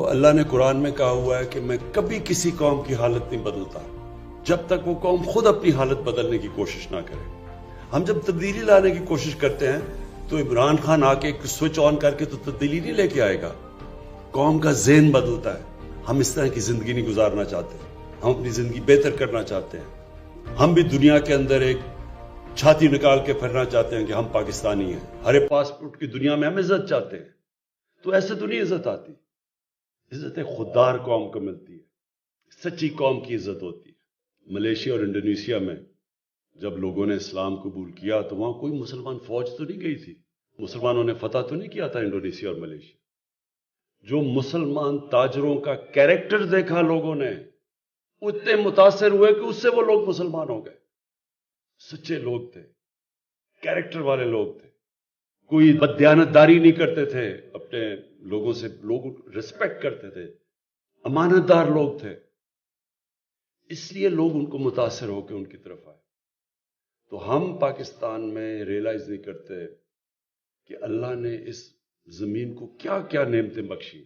اللہ نے قرآن میں کہا ہوا ہے کہ میں کبھی کسی قوم کی حالت نہیں بدلتا جب تک وہ قوم خود اپنی حالت بدلنے کی کوشش نہ کرے. ہم جب تبدیلی لانے کی کوشش کرتے ہیں تو عمران خان آ کے ایک سوئچ آن کر کے تو تبدیلی نہیں لے کے آئے گا. قوم کا ذہن بدلتا ہے. ہم اس طرح کی زندگی نہیں گزارنا چاہتے. ہم اپنی زندگی بہتر کرنا چاہتے ہیں. ہم بھی دنیا کے اندر ایک چھاتی نکال کے پھرنا چاہتے ہیں کہ ہم پاکستانی ہیں. ہر پاسپورٹ کی دنیا میں ہم عزت چاہتے ہیں. تو ایسے تو نہیں عزت آتی. عزت خوددار قوم کو ملتی ہے. سچی قوم کی عزت ہوتی ہے. ملیشیا اور انڈونیشیا میں جب لوگوں نے اسلام قبول کیا تو وہاں کوئی مسلمان فوج تو نہیں گئی تھی. مسلمانوں نے فتح تو نہیں کیا تھا انڈونیشیا اور ملیشیا. جو مسلمان تاجروں کا کیریکٹر دیکھا لوگوں نے اتنے متاثر ہوئے کہ اس سے وہ لوگ مسلمان ہو گئے. سچے لوگ تھے, کیریکٹر والے لوگ تھے. کوئی بددیانتداری نہیں کرتے تھے اپنے لوگوں سے. لوگ ریسپیکٹ کرتے تھے. امانت دار لوگ تھے. اس لیے لوگ ان کو متاثر ہو کے ان کی طرف آئے. تو ہم پاکستان میں ریئلائز نہیں کرتے کہ اللہ نے اس زمین کو کیا کیا نعمتیں بخشی.